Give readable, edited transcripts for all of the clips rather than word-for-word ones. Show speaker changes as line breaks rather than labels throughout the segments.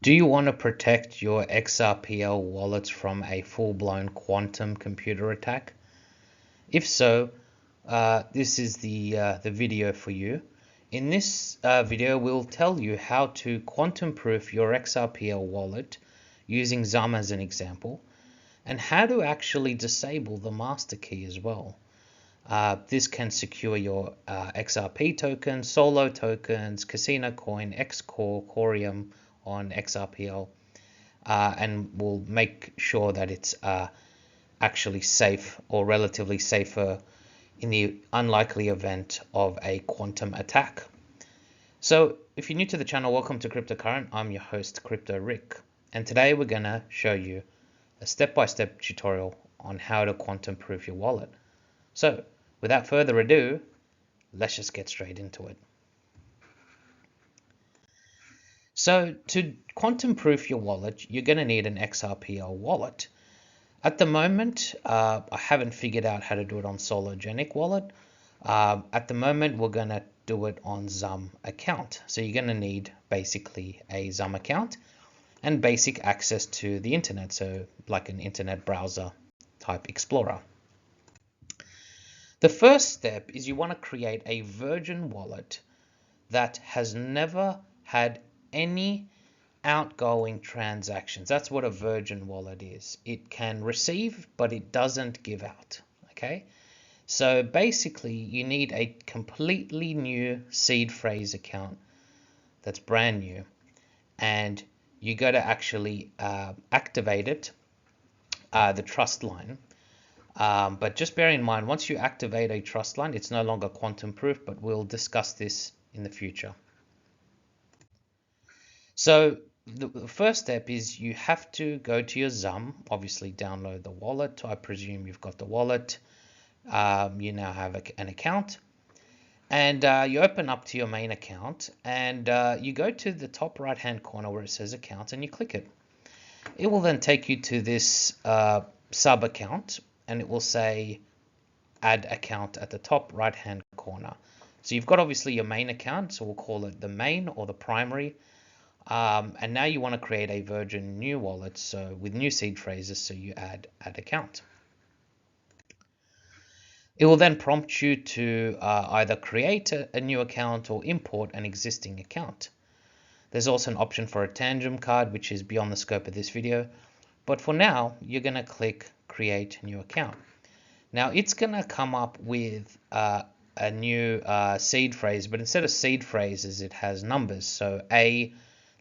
Do you want to protect your Xrpl wallets from a full-blown quantum computer attack? If so, this is the video for you. In this video, we'll tell you how to quantum-proof your Xrpl wallet using XUMM as an example, and how to actually disable the master key as well. This can secure your XRP tokens, Solo tokens, CASINOCOIN, Xcore, COREUM on Xrpl, and will make sure that it's actually safe or relatively safer in the unlikely event of a quantum attack. So if you're new to the channel, welcome to CryptoCurrent. I'm your host, CryptoRick, and today we're going to show you a step-by-step tutorial on how to quantum proof your wallet. So without further ado, let's just get straight into it. So to quantum proof your wallet, you're going to need an Xrpl wallet. At the moment, I haven't figured out how to do it on SOLOGENIC wallet. At the moment, we're going to do it on XUMM account. So you're going to need basically a XUMM account and basic access to the internet. So like an internet browser type explorer. The first step is you want to create a virgin wallet that has never had any outgoing transactions. That's what a virgin wallet is. It can receive, but it doesn't give out. Okay, so basically you need a completely new seed phrase account that's brand new, and you got to actually activate it, the trust line. But just bear in mind, once you activate a trust line, it's no longer quantum proof, but we'll discuss this in the future. So the first step is you have to go to your XUMM, obviously download the wallet. I presume you've got the wallet. You now have an account, and you open up to your main account, and you go to the top right hand corner where it says account, and you click it. It will then take you to this sub account, and it will say add account at the top right hand corner. So you've got obviously your main account, so we'll call it the main or the primary. And now you want to create a virgin new wallet, so with new seed phrases, so you add account. It will then prompt you to either create a new account or import an existing account. There's also an option for a tangent card, which is beyond the scope of this video, but for now you're going to click create new account. Now it's going to come up with a new seed phrase, but instead of seed phrases it has numbers. So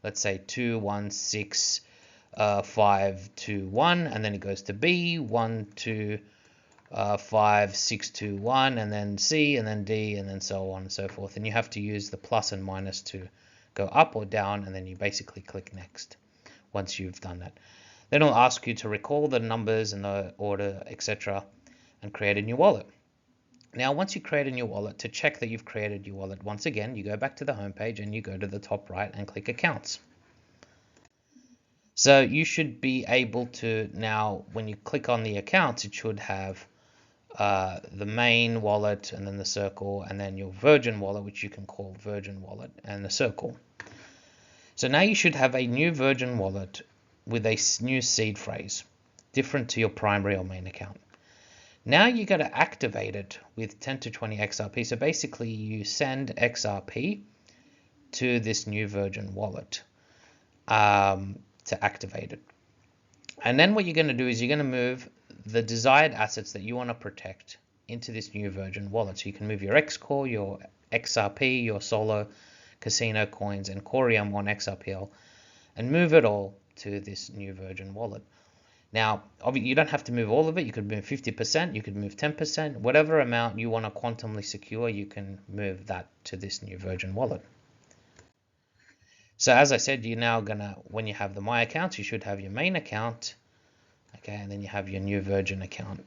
let's say 216521, and then it goes to B 125621, and then C, and then D, and then so on and so forth. And you have to use the plus and minus to go up or down, and then you basically click next once you've done that. Then it'll ask you to recall the numbers and the order, etc., and create a new wallet. Now, once you create a new wallet, to check that you've created your wallet, once again, you go back to the home page and you go to the top right and click accounts. So you should be able to now, when you click on the accounts, it should have the main wallet, and then the circle, and then your virgin wallet, which you can call virgin wallet, and the circle. So now you should have a new virgin wallet with a new seed phrase, different to your primary or main account. Now you got to activate it with 10 to 20 XRP. So basically you send XRP to this new virgin wallet to activate it. And then what you're going to do is you're going to move the desired assets that you want to protect into this new virgin wallet. So you can move your Xcore, your XRP, your Solo, CASINOCOINs, and COREUM on Xrpl, and move it all to this new virgin wallet. Now, obviously, you don't have to move all of it. You could move 50%, you could move 10%, whatever amount you want to quantumly secure, you can move that to this new virgin wallet. So as I said, you're now gonna, when you have the My Accounts, you should have your main account, okay, and then you have your new virgin account.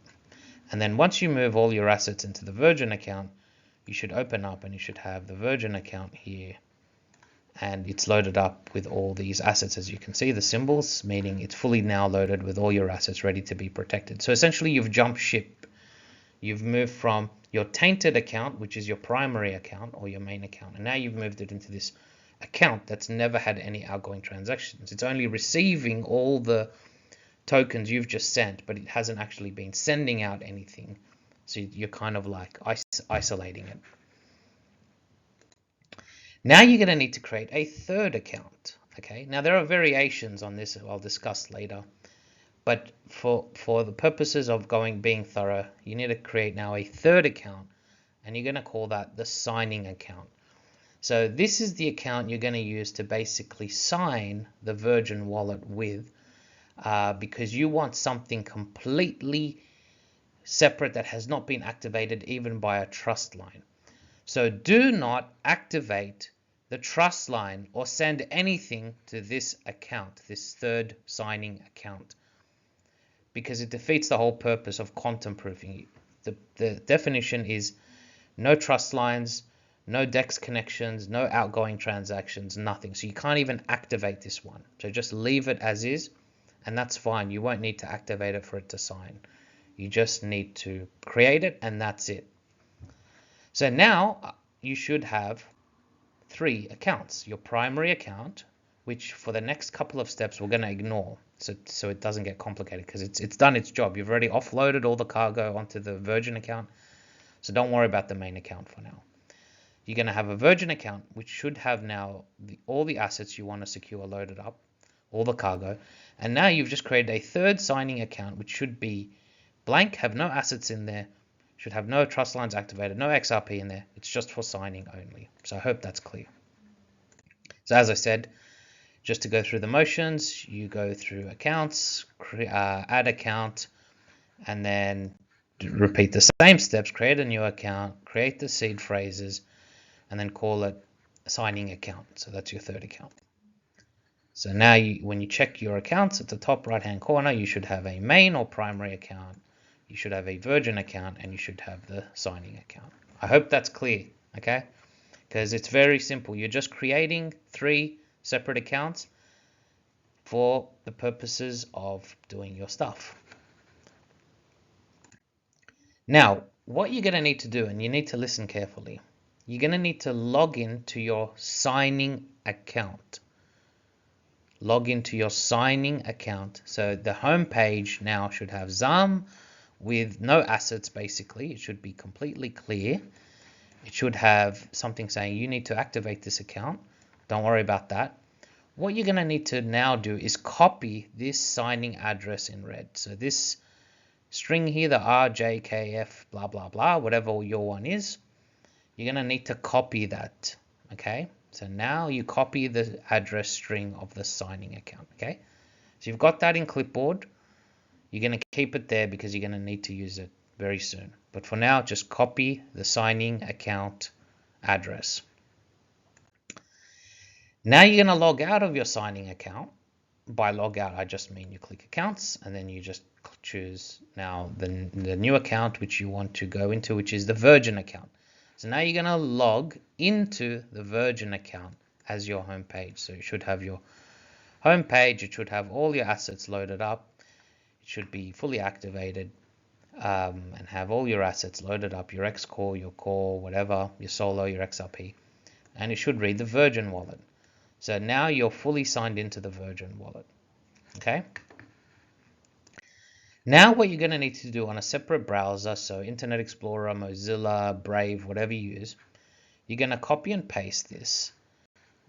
And then once you move all your assets into the virgin account, you should open up and you should have the virgin account here. And it's loaded up with all these assets, as you can see, the symbols, meaning it's fully now loaded with all your assets ready to be protected. So essentially you've jumped ship. You've moved from your tainted account, which is your primary account or your main account, and now you've moved it into this account that's never had any outgoing transactions. It's only receiving all the tokens you've just sent, but it hasn't actually been sending out anything. So you're kind of like isolating it. Now you're going to need to create a third account. Okay, now there are variations on this I'll discuss later, but for the purposes of being thorough, you need to create now a third account, and you're going to call that the signing account. So this is the account you're going to use to basically sign the Virgin wallet with, because you want something completely separate that has not been activated even by a trust line. So do not activate the trust line or send anything to this account, this third signing account, because it defeats the whole purpose of quantum proofing. The definition is no trust lines, no DEX connections, no outgoing transactions, nothing. So you can't even activate this one. So just leave it as is, and that's fine. You won't need to activate it for it to sign. You just need to create it, and that's it. So now you should have 3 accounts. Your primary account, which for the next couple of steps we're going to ignore, so it doesn't get complicated, because it's done its job. You've already offloaded all the cargo onto the Virgin account, so don't worry about the main account for now. You're going to have a Virgin account, which should have now all the assets you want to secure loaded up, all the cargo, and now you've just created a third signing account, which should be blank, have no assets in there, should have no trust lines activated, no XRP in there. It's just for signing only. So I hope that's clear. So as I said, just to go through the motions, you go through accounts, add account, and then repeat the same steps, create a new account, create the seed phrases, and then call it a signing account. So that's your third account. So now when you check your accounts at the top right hand corner, you should have a main or primary account, you should have a Virgin account, and you should have the signing account. I hope that's clear, okay? Because it's very simple. You're just creating 3 separate accounts for the purposes of doing your stuff. Now, what you're going to need to do, and you need to listen carefully, you're going to need to log in to your signing account. Log into your signing account. So the home page now should have XUMM with no assets, basically. It should be completely clear. It should have something saying you need to activate this account. Don't worry about that. What you're going to need to now do is copy this signing address in red. So this string here, the RJKF, blah, blah, blah, whatever your one is, you're going to need to copy that, okay? So now you copy the address string of the signing account, okay? So you've got that in clipboard. You're going to keep it there because you're going to need to use it very soon. But for now, just copy the signing account address. Now you're going to log out of your signing account. By log out, I just mean you click accounts, and then you just choose now the new account which you want to go into, which is the Virgin account. So now you're going to log into the Virgin account as your home page. So you should have your home page. It should have all your assets loaded up. It should be fully activated, and have all your assets loaded up, your Xcore, your Core, whatever, your Solo, your XRP. And it should read the Virgin wallet. So now you're fully signed into the Virgin wallet. Okay? Now what you're going to need to do on a separate browser, so Internet Explorer, Mozilla, Brave, whatever you use, you're going to copy and paste this.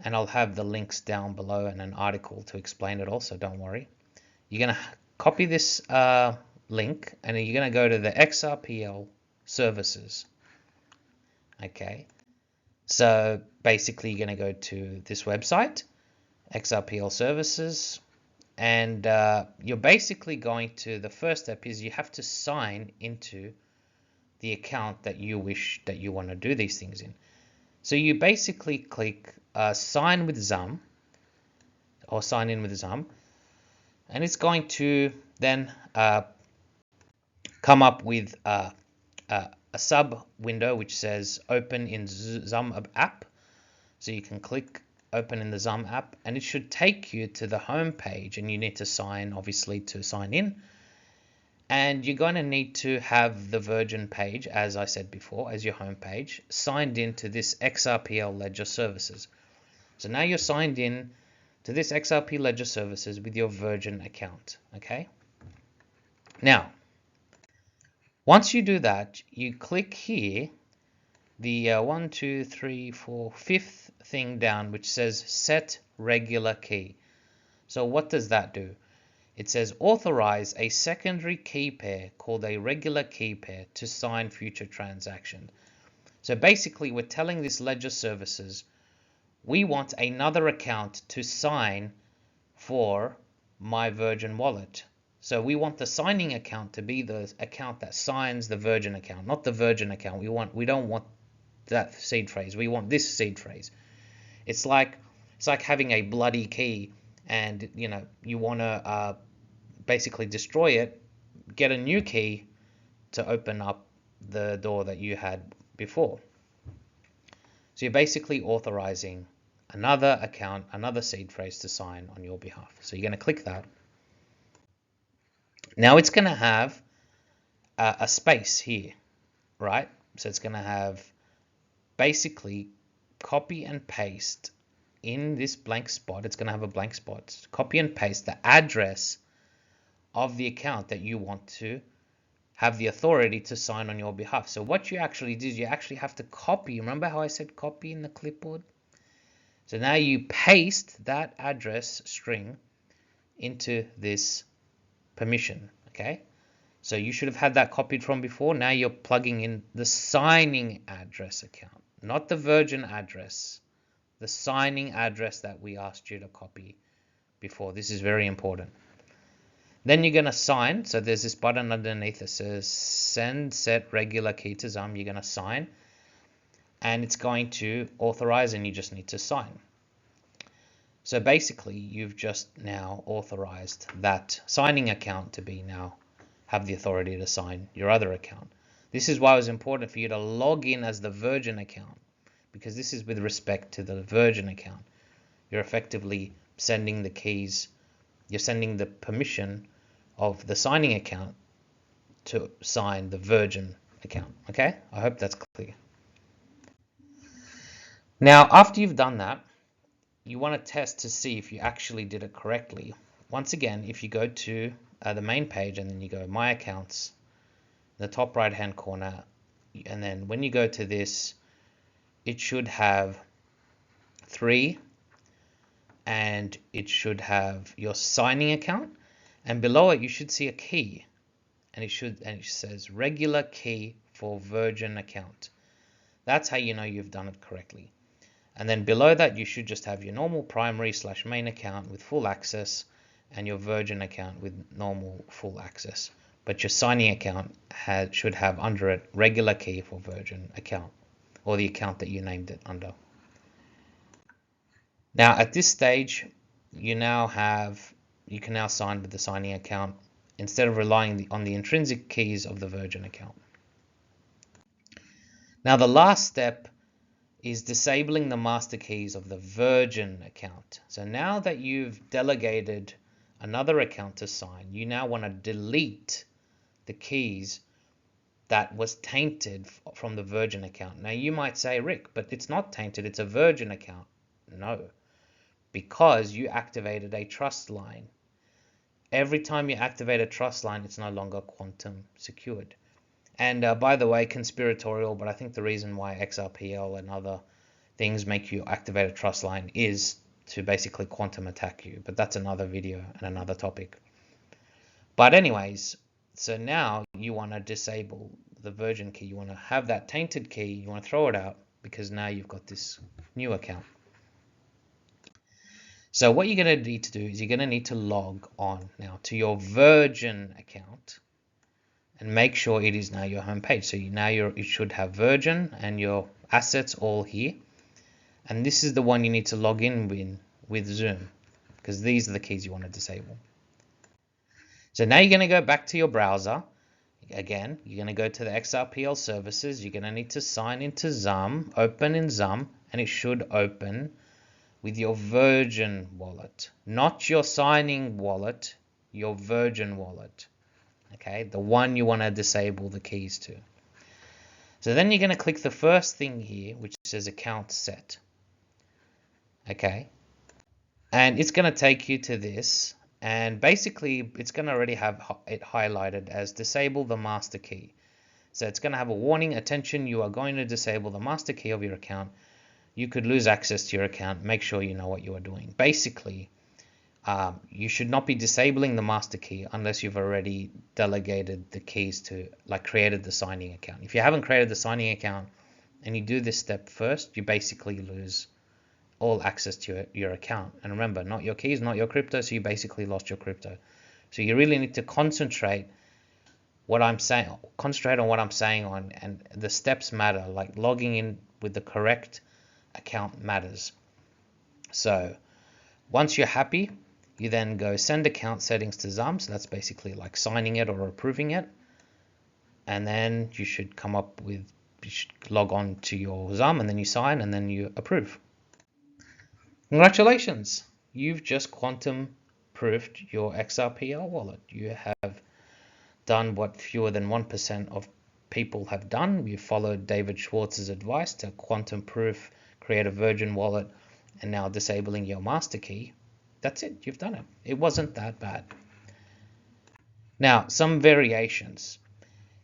And I'll have the links down below and an article to explain it also, don't worry. You're going to copy this link, and you're going to go to the Xrpl services. Okay, so basically you're going to go to this website, Xrpl services, and you're basically going to, the first step is you have to sign into the account that you want to do these things in. So you basically click sign with XUMM, or sign in with XUMM, and it's going to then come up with a sub window which says open in XUMM app. So you can click open in the XUMM app, and it should take you to the home page, and you need to sign, obviously, to sign in. And you're going to need to have the Virgin page, as I said before, as your home page, signed into this Xrpl ledger services. So now you're signed in to this XRP Ledger Services with your Virgin account. Okay. Now, once you do that, you click here, the 1, 2, 3, 4, fifth thing down, which says Set Regular Key. So what does that do? It says authorize a secondary key pair called a regular key pair to sign future transactions. So basically, we're telling this Ledger Services we want another account to sign for my Virgin wallet. So we want the signing account to be the account that signs the Virgin account, not the Virgin account. We don't want that seed phrase. We want this seed phrase. It's like having a bloody key, and you want to basically destroy it, get a new key to open up the door that you had before. So you're basically authorizing another account, another seed phrase to sign on your behalf. So you're going to click that. Now it's going to have a space here, right? So it's going to have basically copy and paste in this blank spot. It's going to have a blank spot. Copy and paste the address of the account that you want to have the authority to sign on your behalf. So what you actually do is you actually have to copy. Remember how I said copy in the clipboard? So now you paste that address string into this permission. Okay, so you should have had that copied from before. Now you're plugging in the signing address account, not the Virgin address, the signing address that we asked you to copy before. This is very important. Then you're going to sign. So there's this button underneath that says send set regular key to XUMM. You're going to sign, and it's going to authorize, and you just need to sign. So basically, you've just now authorized that signing account to be now have the authority to sign your other account. This is why it was important for you to log in as the Virgin account, because this is with respect to the Virgin account. You're effectively sending the keys, you're sending the permission of the signing account to sign the Virgin account. Okay, I hope that's clear. Now, after you've done that, you want to test to see if you actually did it correctly. Once again, if you go to the main page and then you go My Accounts, in the top right hand corner, and then when you go to this, it should have 3, and it should have your signing account, and below it you should see a key, and it says regular key for Virgin account. That's how you know you've done it correctly. And then below that, you should just have your normal primary/main account with full access and your Virgin account with normal full access. But your signing account should have under it regular key for Virgin account, or the account that you named it under. Now at this stage, you can now sign with the signing account instead of relying on the intrinsic keys of the Virgin account. Now the last step is disabling the master keys of the Virgin account. So now that you've delegated another account to sign, you now want to delete the keys that was tainted from the Virgin account. Now you might say, Rick, but it's not tainted, it's a Virgin account. No, because you activated a trust line. Every time you activate a trust line, it's no longer quantum secured. And by the way, conspiratorial, but I think the reason why Xrpl and other things make you activate a trust line is to basically quantum attack you. But that's another video and another topic. But anyways, so now you want to disable the Virgin key. You want to have that tainted key. You want to throw it out because now you've got this new account. So what you're going to need to do is you're going to need to log on now to your Virgin account and make sure it is now your home page. So you should have Virgin and your assets all here. And this is the one you need to log in with XUMM, because these are the keys you want to disable. So now you're going to go back to your browser. Again, you're going to go to the Xrpl services. You're going to need to sign into XUMM, open in XUMM, and it should open with your Virgin wallet, not your signing wallet, your Virgin wallet. Okay, the one you want to disable the keys to. So then you're going to click the first thing here, which says account set. Okay, and it's going to take you to this, and basically it's going to already have it highlighted as disable the master key. So it's going to have a warning, attention, you are going to disable the master key of your account. You could lose access to your account. Make sure you know what you are doing. Basically, you should not be disabling the master key unless you've already delegated the keys to, like, created the signing account. If you haven't created the signing account and you do this step first, you basically lose all access to your account. And remember, not your keys, not your crypto, so you basically lost your crypto. So you really need to concentrate on what I'm saying on, and the steps matter. Like logging in with the correct account matters. So once you're happy, you then go send account settings to XUMM. So that's basically like signing it or approving it. And then you should log on to your XUMM, and then you sign, and then you approve. Congratulations! You've just quantum proofed your Xrpl wallet. You have done what fewer than 1% of people have done. You followed David Schwartz's advice to quantum proof, create a virgin wallet, and now disabling your master key. That's it. You've done it. It wasn't that bad. Now, some variations.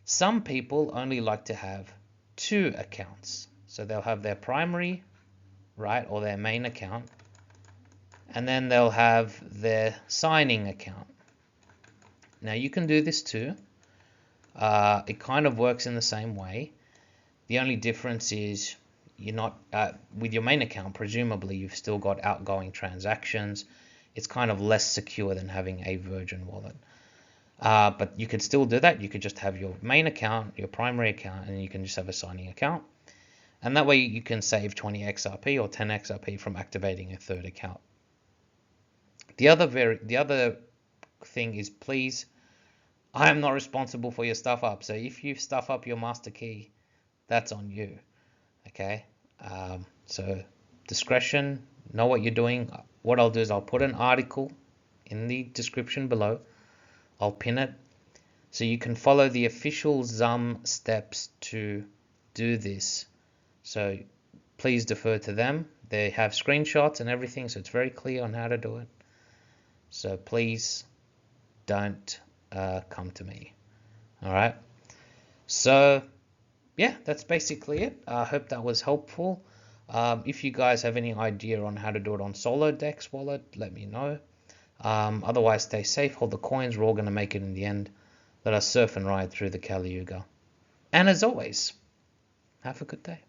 Some people only like to have 2 accounts. So they'll have their primary, right, or their main account, and then they'll have their signing account. Now you can do this too. It kind of works in the same way. The only difference is you're not with your main account. Presumably you've still got outgoing transactions. It's kind of less secure than having a virgin wallet. But you could still do that. You could just have your main account, your primary account, and you can just have a signing account. And that way you can save 20 XRP or 10 XRP from activating a third account. The other thing is, please, I am not responsible for your stuff up. So if you stuff up your master key, that's on you. Okay. So discretion, know what you're doing. What I'll do is I'll put an article in the description below. I'll pin it so you can follow the official XUMM steps to do this. So please defer to them. They have screenshots and everything, so it's very clear on how to do it. So please don't come to me. All right. So yeah, that's basically it. I hope that was helpful. If you guys have any idea on how to do it on SoloDex wallet, let me know. Otherwise, stay safe, hold the coins. We're all going to make it in the end. Let us surf and ride through the Kali Yuga. And as always, have a good day.